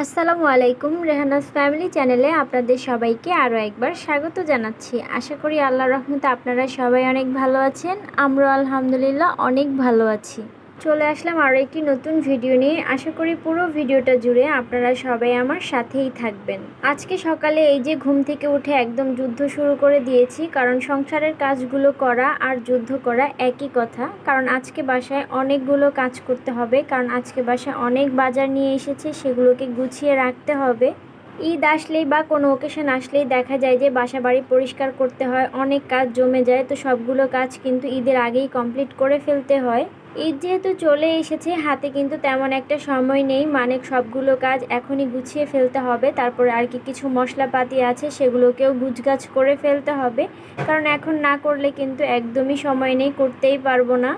আসসালামু আলাইকুম। রেহানাস ফ্যামিলি চ্যানেলে আপনাদের সবাইকে আরও একবার স্বাগত জানাচ্ছি। আশা করি আল্লাহর রহমতে আপনারা সবাই অনেক ভালো আছেন। আমরা আলহামদুলিল্লাহ অনেক ভালো আছি। চলে আসলাম আরও একটি নতুন ভিডিও নিয়ে। আশা করি পুরো ভিডিওটা জুড়ে আপনারা সবাই আমার সাথেই থাকবেন। আজকে সকালে এই যে ঘুম থেকে উঠে একদম যুদ্ধ শুরু করে দিয়েছি, কারণ সংসারের কাজগুলো করা আর যুদ্ধ করা একই কথা। কারণ আজকে বাসায় অনেকগুলো কাজ করতে হবে, কারণ আজকে বাসায় অনেক বাজার নিয়ে এসেছে, সেগুলোকে গুছিয়ে রাখতে হবে। ঈদ আসলেই বা কোনো ওকেশন আসলেই দেখা যায় যে বাসা বাড়ি পরিষ্কার করতে হয়, অনেক কাজ জমে যায়। তো সবগুলো কাজ কিন্তু ঈদের আগেই কমপ্লিট করে ফেলতে হয়। ঈদ যেহেতু চলে এসেছে, হাতে কিন্তু তেমন একটা সময় নেই, মানে সবগুলো কাজ এখনই গুছিয়ে ফেলতে হবে। তারপরে আর কি কিছু মশলাপাতি আছে, সেগুলোকেও গুছগাছ করে ফেলতে হবে, কারণ এখন না করলে কিন্তু একদমই সময় নেই, করতেই পারবো না।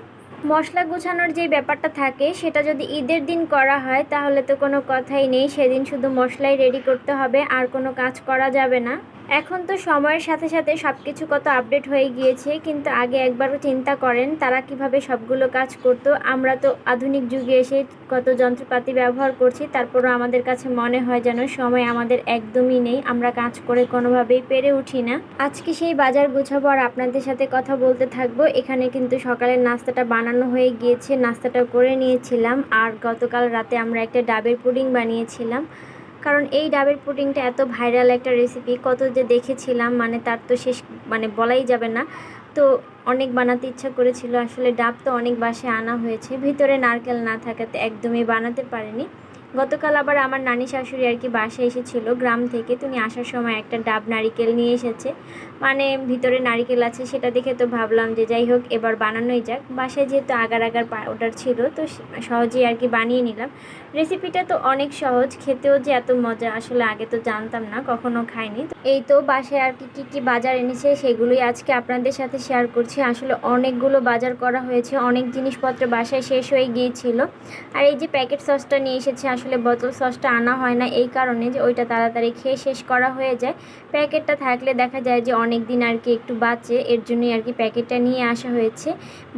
মশলা গুছানোর যে ব্যাপারটা থাকে, সেটা যদি ঈদের দিন করা হয় তাহলে তো কোনো কথাই নেই, সেদিন শুধু মশলাই রেডি করতে হবে, আর কোনো কাজ করা যাবে না। এখন তো সময়ের সাথে সাথে সব কিছু কত আপডেট হয়ে গিয়েছে, কিন্তু আগে একবারও চিন্তা করেন তারা কিভাবে সবগুলো কাজ করতো। আমরা তো আধুনিক যুগে এসে কত যন্ত্রপাতি ব্যবহার করছি, তারপরও আমাদের কাছে মনে হয় যেন সময় আমাদের একদমই নেই, আমরা কাজ করে কোনোভাবেই পেরে উঠি না। আজকে সেই বাজার গুছাবো আর আপনাদের সাথে কথা বলতে থাকবো। এখানে কিন্তু সকালের নাস্তাটা বানানো হয়ে গিয়েছে, নাস্তাটা করে নিয়েছিলাম। আর গতকাল রাতে আমরা একটা ডাবের পুডিং বানিয়েছিলাম, কারণ এই ডাবের পুডিংটা এত ভাইরাল একটা রেসিপি, কত যে দেখেছিলাম, মানে তার তো শেষ মানে বলাই যাবে না। তো অনেক বানাতে ইচ্ছা করেছিল, আসলে ডাব তো অনেক বাসায় আনা হয়েছে, ভিতরে নারকেল না থাকাতে একদমই বানাতে পারিনি। গতকাল আবার আমার নানি শাশুড়ি আর কি বাসায় এসেছিলো গ্রাম থেকে, তুমি আসার সময় একটা ডাব নারিকেল নিয়ে এসেছে, মানে ভিতরে নারিকেল আছে, সেটা দেখে তো ভাবলাম যে যাই হোক এবার বানানোই যাক। বাসায় যেহেতু আগার আগার পাউডার ছিল, তো সহজেই আর কি বানিয়ে নিলাম। রেসিপিটা তো অনেক সহজ, খেতেও যে এত মজা আসলে আগে তো জানতাম না, কখনো খাইনি। তো এই তো বাসায় আর কি কী কী বাজার এনেছে সেগুলোই আজকে আপনাদের সাথে শেয়ার করছি। আসলে অনেকগুলো বাজার করা হয়েছে, অনেক জিনিসপত্র বাসায় শেষ হয়ে গিয়েছিল। আর এই যে প্যাকেট সসটা নিয়ে এসেছে, আসলে বোতল সসটা আনা হয় না এই কারণে যে ওইটা তাড়াতাড়ি খেয়ে শেষ করা হয়ে যায়। প্যাকেটটা থাকলে দেখা যায় যে অনেক দিন আর কি একটু বাঁচে, এর জন্যই আর কি প্যাকেটটা নিয়ে আসা হয়েছে।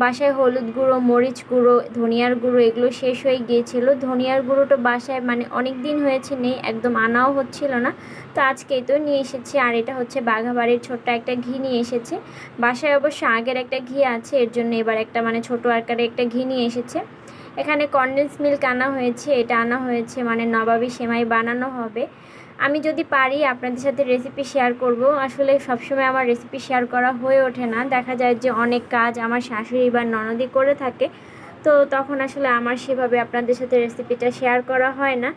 বাসায় হলুদ গুঁড়ো, মরিচ গুঁড়ো, ধনিয়ার গুঁড়ো এগুলো শেষ হয়ে গিয়েছিল। ধনিয়ার গুঁড়োটা বাসায় মানে অনেক দিন হয়েছে নেই, একদম আনাও হচ্ছিল না, তো আজকেই তো নিয়ে এসেছি। আর এটা হচ্ছে বাঘাবাড়ির ছোট্ট একটা ঘি নিয়ে এসেছে। বাসায় অবশ্য আগের একটা ঘি আছে, এর জন্য এবার একটা মানে ছোটো আকারে একটা ঘি নিয়ে এসেছে। এখানে কনডেন্স মিল্ক আনা হয়েছে, এটা আনা হয়েছে মানে নবাবী সেমাই বানানো হবে। আমি যদি পারি আপনাদের সাথে রেসিপি শেয়ার করব, আসলে সবসময় আমার রেসিপি শেয়ার করা হয়ে ওঠে না, দেখা যায় যে অনেক কাজ আমার শাশুড়ি বা ননদি করে থাকে, তো তখন আসলে আমার সেভাবে আপনাদের সাথে রেসিপিটা শেয়ার করা হয় না।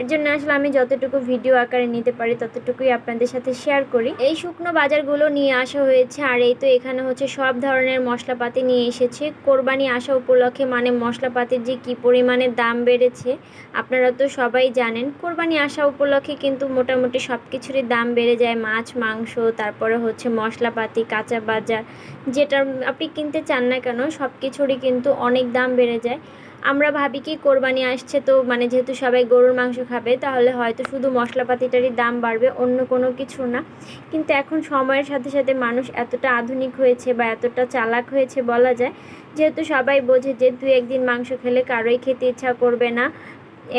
এর জন্য আসলে আমি যতটুকু ভিডিও আকারে নিতে পারি ততটুকুই আপনাদের সাথে শেয়ার করি। এই শুকনো বাজারগুলো নিয়ে আসা হয়েছে, আর এই তো এখানে হচ্ছে সব ধরনের মশলাপাতি নিয়ে এসেছে। কোরবানি আসা উপলক্ষে মানে মশলাপাতির যে কী পরিমাণে দাম বেড়েছে আপনারা তো সবাই জানেন। কোরবানি আসা উপলক্ষে কিন্তু মোটামুটি সব কিছুরই দাম বেড়ে যায়, মাছ মাংস, তারপরে হচ্ছে মশলাপাতি, কাঁচা বাজার, যেটা আপনি কিনতে চান না কেন সব কিছুরই কিন্তু অনেক দাম বেড়ে যায়। আমরা ভাবি কি কোরবানি আসছে, তো মানে যেহেতু সবাই গরুর মাংস খাবে, তাহলে হয়তো শুধু মশলাপাতিটারই দাম বাড়বে, অন্য কোনো কিছু না। কিন্তু এখন সময়ের সাথে সাথে মানুষ এতটা আধুনিক হয়েছে বা এতটা চালাক হয়েছে বলা যায়, যেহেতু সবাই বোঝে যে দু একদিন মাংস খেলে কারোই খেতে ইচ্ছা করবে না।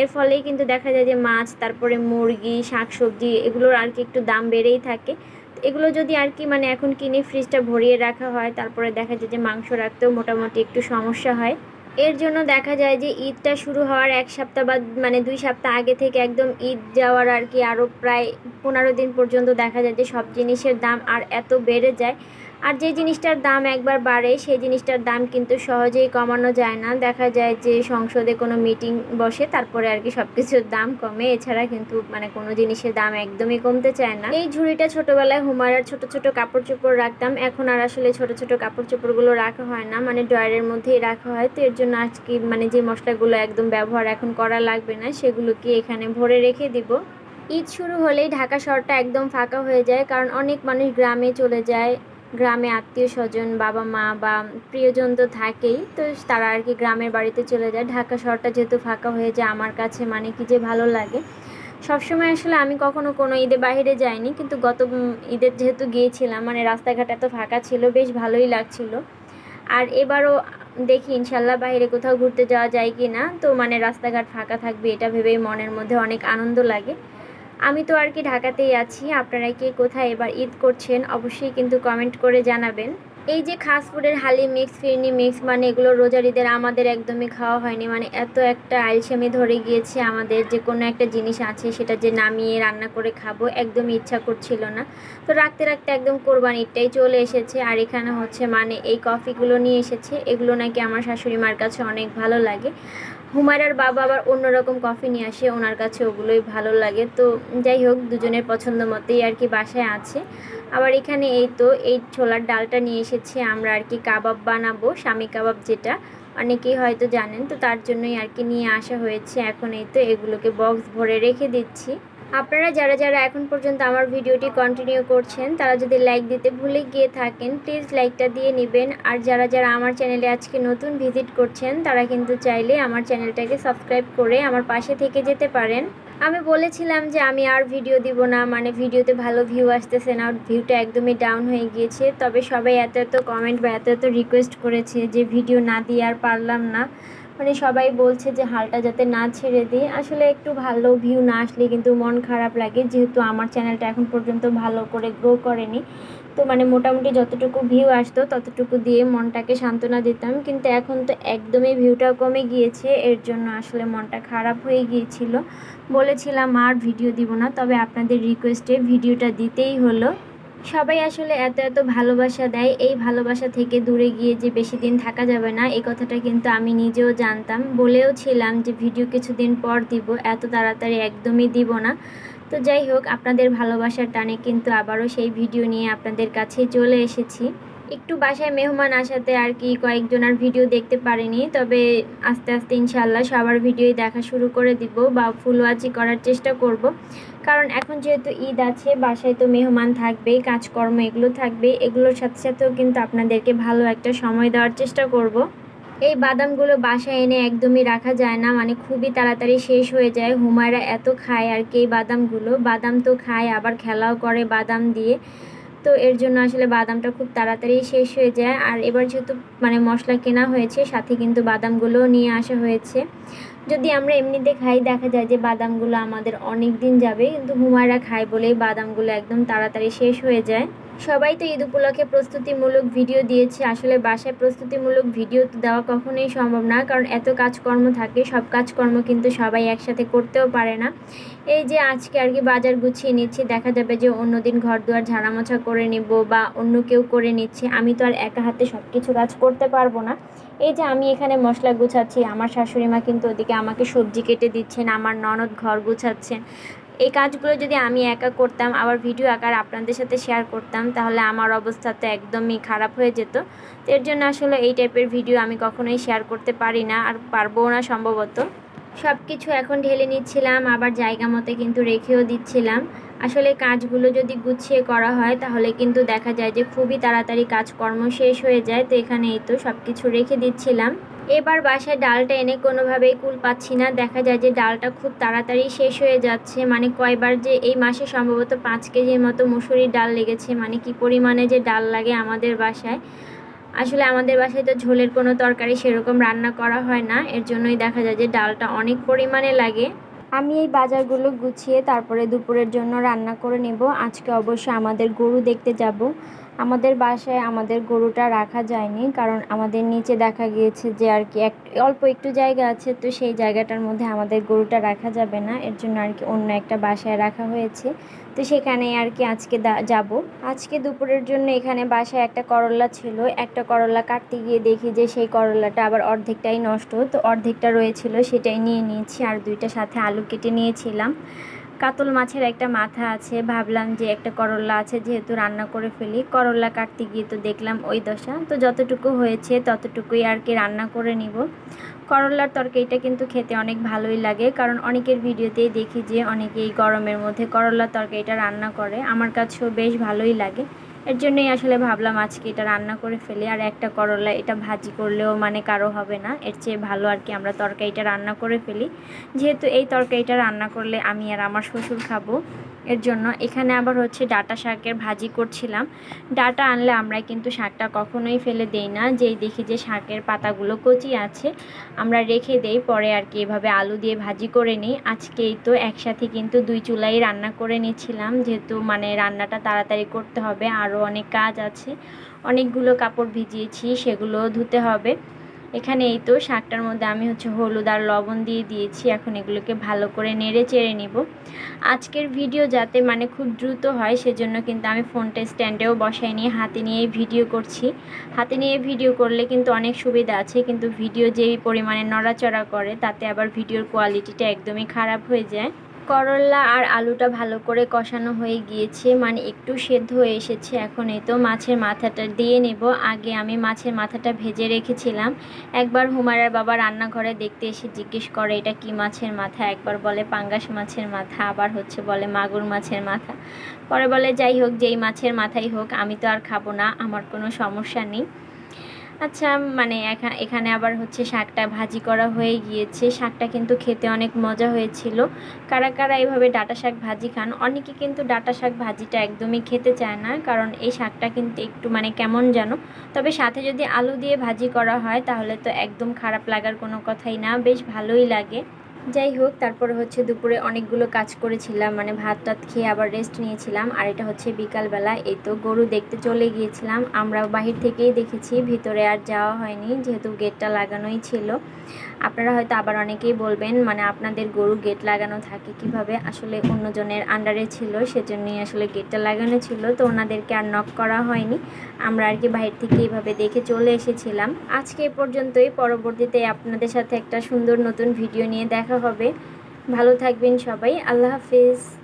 এর ফলেই কিন্তু দেখা যায় যে মাছ, তারপরে মুরগি, শাকসবজি এগুলোর আর কি একটু দাম বেড়েই থাকে। এগুলো যদি আর কি মানে এখন কিনে ফ্রিজটা ভরিয়ে রাখা হয়, তারপরে দেখা যায় যে মাংস রাখতেও মোটামুটি একটু সমস্যা হয়। এর জন্য দেখা যায় যে ঈদটা শুরু হওয়ার 1 সপ্তাহ বা মানে 2 সপ্তাহ আগে থেকে একদম ঈদ যাওয়ার আর কি আরও প্রায় 15 দিন পর্যন্ত দেখা যায় যে সব জিনিসের দাম আর এত বেড়ে যায়। আর যে জিনিসটার দাম একবার বাড়ে সেই জিনিসটার দাম কিন্তু সহজেই কমানো যায় না, দেখা যায় যে সংসদে কোনো মিটিং বসে তারপরে আর কি সব কিছুর দাম কমে, এছাড়া কিন্তু মানে কোনো জিনিসের দাম একদমই কমতে চায় না। এই ঝুড়িটা ছোটোবেলায় হুমায়রার ছোট ছোট কাপড় চোপড় রাখতাম, এখন আর আসলে ছোট ছোট কাপড় চোপড়গুলো রাখা হয় না, মানে ড্রয়ারের মধ্যেই রাখা হয়। তো এর জন্য আজকে মানে যে মশলাগুলো একদম ব্যবহার এখন করা লাগবে না সেগুলোকে এখানে ভরে রেখে দিব। ঈদ শুরু হলেই ঢাকা শহরটা একদম ফাঁকা হয়ে যায়, কারণ অনেক মানুষ গ্রামে চলে যায়। গ্রামে আত্মীয় স্বজন, বাবা মা বা প্রিয়জন তো থাকেই, তো তারা আর কি গ্রামের বাড়িতে চলে যায়। ঢাকা শহরটা যেহেতু ফাঁকা হয়ে যায়, আমার কাছে মানে কি যে ভালো লাগে। সবসময় আসলে আমি কখনো কোনো ঈদে বাইরে যাইনি, কিন্তু গত ঈদের যেহেতু গিয়েছিলাম, মানে রাস্তাঘাট এত ফাঁকা ছিল, বেশ ভালোই লাগছিল। আর এবারও দেখি ইনশাল্লাহ বাইরে কোথাও ঘুরতে যাওয়া যায় কি না। তো মানে রাস্তাঘাট ফাঁকা থাকবে এটা ভেবেই মনের মধ্যে অনেক আনন্দ লাগে। আমি তো আর কি ঢাকাতেই আছি। আপনারা কে কোথায় এবার ঈদ করছেন অবশ্যই কিন্তু কমেন্ট করে জানাবেন। এই যে খাস ফুডের হালিম মিক্স, ফিরনি মিক্স, মানে এগুলো রোজার ঈদের আমাদের একদমই খাওয়া হয়নি। মানে এত একটা আলসেমি ধরে গিয়েছে আমাদের, যে কোনো একটা জিনিস আছে সেটা যে নামিয়ে রান্না করে খাবো একদমই ইচ্ছা করছিল না। তো রাখতে রাখতে একদম কোরবানিটাই চলে এসেছে। আর এখানে হচ্ছে মানে এই কফিগুলো নিয়ে এসেছে, এগুলো নাকি আমার শাশুড়ি মার কাছে অনেক ভালো লাগে। হুমায়রার বাবা আবার অন্যরকম কফি নিয়ে আসে, ওনার কাছে ওগুলোই ভালো লাগে। তো যাই হোক, দুজনের পছন্দ মতোই আর কি বাসায় আছে। আবার এখানে এই তো এই ছোলার ডালটা নিয়ে এসেছে, আমরা আর কি কাবাব বানাবো, স্বামী কাবাব যেটা অনেকেই হয়তো জানেন। তো তার জন্যই আর কি নিয়ে আসা হয়েছে। এখন এই তো এগুলোকে বক্স ভরে রেখে দিচ্ছি। আপনারা যারা যারা এখন পর্যন্ত আমার ভিডিওটি কন্টিনিউ করছেন তারা যদি লাইক দিতে ভুলে গিয়ে থাকেন প্লিজ লাইকটা দিয়ে নেবেন। আর যারা যারা আমার চ্যানেলে আজকে নতুন ভিজিট করছেন তারা কিন্তু চাইলে আমার চ্যানেলটাকে সাবস্ক্রাইব করে আমার পাশে থেকে যেতে পারেন। আমি বলেছিলাম যে আমি আর ভিডিও দিব না, মানে ভিডিওতে ভালো ভিউ আসতেছে না, ভিউটা একদমই ডাউন হয়ে গিয়েছে। তবে সবাই এত এত কমেন্ট বা এত এত রিকোয়েস্ট করেছে যে ভিডিও না দিয়ে আর পারলাম না। মানে সবাই বলছে যে হালটা যাতে না ছেড়ে দিই। আসলে একটু ভালো ভিউ না আসলে কিন্তু মন খারাপ লাগে, যেহেতু আমার চ্যানেলটা এখন পর্যন্ত ভালো করে গ্রো করেনি। তো মানে মোটামুটি যতটুকু ভিউ আসতো ততটুকু দিয়ে মনটাকে সান্ত্বনা দিতাম, কিন্তু এখন তো একদমই ভিউটা কমে গিয়েছে। এর জন্য আসলে মনটা খারাপ হয়ে গিয়েছিল। বলেছিলাম আর ভিডিও দিব না, তবে আপনাদের রিকোয়েস্টে ভিডিওটা দিতেই হলো। সবাই আসলে এত এত ভালোবাসা দেয়, এই ভালোবাসা থেকে দূরে গিয়ে যে বেশি দিন থাকা যাবে না এই কথাটা কিন্তু আমি নিজেও জানতাম, বলেও ছিলাম যে ভিডিও কিছুদিন পর দিব, এত তাড়াতাড়ি একদমই দিব না। তো যাই হোক, আপনাদের ভালোবাসার টানে কিন্তু আবারও সেই ভিডিও নিয়ে আপনাদের কাছে চলে এসেছি। একটু বাসায় মেহমান আসাতে আর কি কয়েকজন আর ভিডিও দেখতে পারিনি, তবে আস্তে আস্তে ইনশাআল্লাহ সবার ভিডিওই দেখা শুরু করে দিব বা ফুল ওয়াচই করার চেষ্টা করব। কারণ এখন যেহেতু ঈদ আছে, বাসায় তো মেহমান থাকবেই, কাজকর্ম এগুলো থাকবে, এগুলোর সাথে সাথেও কিন্তু আপনাদেরকে ভালো একটা সময় দেওয়ার চেষ্টা করব। এই বাদামগুলো বাসায় এনে একদমই রাখা যায় না, মানে খুবই তাড়াতাড়ি শেষ হয়ে যায়। হুমায়রা এত খায় আর কি এই বাদামগুলো, বাদাম তো খায় আবার খেলাও করে বাদাম দিয়ে। তো এর জন্য আসলে বাদামটা খুব তাড়াতাড়ি শেষ হয়ে যায়। আর এবার যেহেতু মানে মশলা কেনা হয়েছে, সাথে কিন্তু বাদামগুলোও নিয়ে আসা হয়েছে। যদি আমরা এমনিতে খাই দেখা যায় যে বাদামগুলো আমাদের অনেক দিন যাবে, কিন্তু হুমায়রা খায় বলেই বাদামগুলো একদম তাড়াতাড়ি শেষ হয়ে যায়। সবাই তো ঈদ উপলক্ষে প্রস্তুতিমূলক ভিডিও দিয়েছে, আসলে বাসায় প্রস্তুতিমূলক ভিডিও তো দেওয়া কখনোই সম্ভব না, কারণ এত কাজকর্ম থাকে, সব কাজকর্ম কিন্তু সবাই একসাথে করতেও পারে না। এই যে আজকে আর কি বাজার গুছিয়ে নিচ্ছি, দেখা যাবে যে অন্যদিন ঘর দুয়ার ঝাড়া মোছা করে নিব বা অন্য কেউ করে নিচ্ছে, আমি তো আর একা হাতে সব কিছু কাজ করতে পারবো না। এই যে আমি এখানে মশলা গুছাচ্ছি, আমার শাশুড়ি মা কিন্তু ওদিকে আমাকে সবজি কেটে দিচ্ছেন, আমার ননদ ঘর গুছাচ্ছেন। এই কাজগুলো যদি আমি একা করতাম আবার ভিডিও আকার আপনাদের সাথে শেয়ার করতাম, তাহলে আমার অবস্থা তো একদমই খারাপ হয়ে যেত। তো এর জন্য আসলে এই টাইপের ভিডিও আমি কখনোই শেয়ার করতে পারি না, আর পারবো না সম্ভবত। সব কিছু এখন ঢেলে নিচ্ছিলাম, আবার জায়গা মতো কিন্তু রেখেও দিচ্ছিলাম। আসলে কাজগুলো যদি গুছিয়ে করা হয় তাহলে কিন্তু দেখা যায় যে খুবই তাড়াতাড়ি কাজকর্ম শেষ হয়ে যায়। তো এখানে এই তো সব কিছু রেখে দিচ্ছিলাম। এবার বাসায় ডালটা এনে কোনোভাবেই কুল পাচ্ছি না, দেখা যায় যে ডালটা খুব তাড়াতাড়ি শেষ হয়ে যাচ্ছে। মানে কয়বার যে এই মাসে সম্ভবত 5 কেজির মতো মুসুরির ডাল লেগেছে, মানে কি পরিমাণে যে ডাল লাগে আমাদের বাসায়। আসলে আমাদের বাসায় তো ঝোলের কোনো তরকারি সেরকম রান্না করা হয় না, এর জন্যই দেখা যায় যে ডালটা অনেক পরিমাণে লাগে। আমি এই বাজারগুলো গুছিয়ে তারপরে দুপুরের জন্য রান্না করে নেব। আজকে অবশ্য আমাদের গরু দেখতে যাব। আমাদের বাসায় আমাদের গরুটা রাখা যায়নি, কারণ আমাদের নিচে দেখা গিয়েছে যে আর কি অল্প একটু জায়গা আছে, তো সেই জায়গাটার মধ্যে আমাদের গরুটা রাখা যাবে না, এর জন্য আর কি অন্য একটা বাসায় রাখা হয়েছে। তো সেখানে আর কি আজকে যাব। আজকে দুপুরের জন্য এখানে বাসায় একটা করলা ছিল, একটা করলা কাটতে গিয়ে দেখি যে সেই করলাটা আবার অর্ধেকটাই নষ্ট, তো অর্ধেকটা রয়েছিল সেটাই নিয়ে নিয়েছি। আর দুইটা সাথে আলু কেটে নিয়েছিলাম। কাতল মাছের একটা মাথা আছে, ভাবলাম যে একটা করলা আছে যেহেতু রান্না করে ফেলি। করলা কাটতে গিয়ে তো দেখলাম ওই দশা, তো যতটুকু হয়েছে ততটুকুই আর কি রান্না করে নিব। করলার তরকারিটা কিন্তু খেতে অনেক ভালোই লাগে, কারণ অনেকের ভিডিওতেই দেখি যে অনেকেই গরমের মধ্যে করলার তরকারিটা রান্না করে, আমার কাছেও বেশ ভালোই লাগে। এর জন্যই আসলে ভাবলাম আজকে এটা রান্না করে ফেলি। আর একটা করলা এটা ভাজি করলেও মানে কারো হবে না, এর চেয়ে ভালো আর কি আমরা তরকারিটা রান্না করে ফেলি, যেহেতু এই তরকারিটা রান্না করলে আমি আর আমার শ্বশুর খাবো। এর জন্য এখানে আবার হচ্ছে ডাঁটা শাকের ভাজি করছিলাম। ডাঁটা আনলে আমরা কিন্তু শাকটা কখনোই ফেলে দেই না, যেই দেখি যে শাকের পাতাগুলো কচি আছে আমরা রেখে দেই, পরে আর কি এভাবে আলু দিয়ে ভাজি করে নিই। আজকেই তো একসাথে কিন্তু 2 চুলাই রান্না করে নিচ্ছিলাম, যেহেতু মানে রান্নাটা তাড়াতাড়ি করতে হবে, আরও অনেক কাজ আছে। অনেকগুলো কাপড় ভিজিয়েছি, সেগুলো ধুতে হবে। এখানে এই তো শাকটার মধ্যে আমি হচ্ছে হলুদ আর লবণ দিয়ে দিয়েছি। এখন এগুলোকে ভালো করে নেড়ে চেড়ে নিব। আজকের ভিডিও যাতে মানে খুব দ্রুত হয় সেজন্য কিন্তু আমি ফোনটা স্ট্যান্ডেও বসাই নিয়ে হাতে নিয়েই ভিডিও করছি। হাতে নিয়ে ভিডিও করলে কিন্তু অনেক সুবিধা আছে, কিন্তু ভিডিও যেই পরিমাণে নড়াচড়া করে তাতে আবার ভিডিওর কোয়ালিটিটা একদমই খারাপ হয়ে যায়। করলা আর আলুটা ভালো করে কষানো হয়ে গিয়েছে, মানে একটু সেদ্ধ হয়ে এসেছে। এখন এই তো মাছের মাথাটা দিয়ে নেব। আগে আমি মাছের মাথাটা ভেজে রেখেছিলাম। একবার হুমায়রার বাবা রান্নাঘরে দেখতে এসে জিজ্ঞেস করে এটা কি মাছের মাথা, একবার বলে পাঙ্গাস মাছের মাথা, আবার হচ্ছে বলে মাগুর মাছের মাথা। পরে বলে যাই হোক, যেই মাছের মাথাই হোক আমি তো আর খাবো না, আমার কোনো সমস্যা নেই। আচ্ছা, মানে এখানে আবার হচ্ছে শাকটা ভাজি করা হয়ে গিয়েছে। শাকটা কিন্তু খেতে অনেক মজা হয়েছিল। কারা কারা এইভাবে ডাঁটা শাক ভাজি খান? অনেকে কিন্তু ডাঁটা শাক ভাজিটা একদমই খেতে চায় না, কারণ এই শাকটা কিন্তু একটু মানে কেমন যেন। তবে সাথে যদি আলু দিয়ে ভাজি করা হয় তাহলে তো একদম খারাপ লাগার কোনো কথাই না, বেশ ভালোই লাগে। যাই হোক, তারপরে হচ্ছে দুপুরে অনেকগুলো কাজ করেছিলাম, মানে ভাত টাত খেয়ে আবার রেস্ট নিয়েছিলাম। আর এটা হচ্ছে বিকালবেলা, এই তো গরু দেখতে চলে গিয়েছিলাম। আমরা বাহির থেকেই দেখেছি, ভিতরে আর যাওয়া হয়নি যেহেতু গেটটা লাগানোই ছিল। আপনারা হয়তো আবার অনেকেই বলবেন মানে আপনাদের গরু গেট লাগানো থাকে কিভাবে? আসলে অন্যজনের আন্ডারে ছিল, সেজন্যই আসলে গেটটা লাগানো ছিল, তো ওনাদেরকে আর নক করা হয়নি। আমরা আর কি বাইরে থেকে এইভাবে দেখে চলে এসেছিলাম। আজকে এ পর্যন্তই, পরবর্তীতে আপনাদের সাথে একটা সুন্দর নতুন ভিডিও নিয়ে দেখা হবে। ভালো থাকবেন সবাই, আল্লাহ হাফিজ।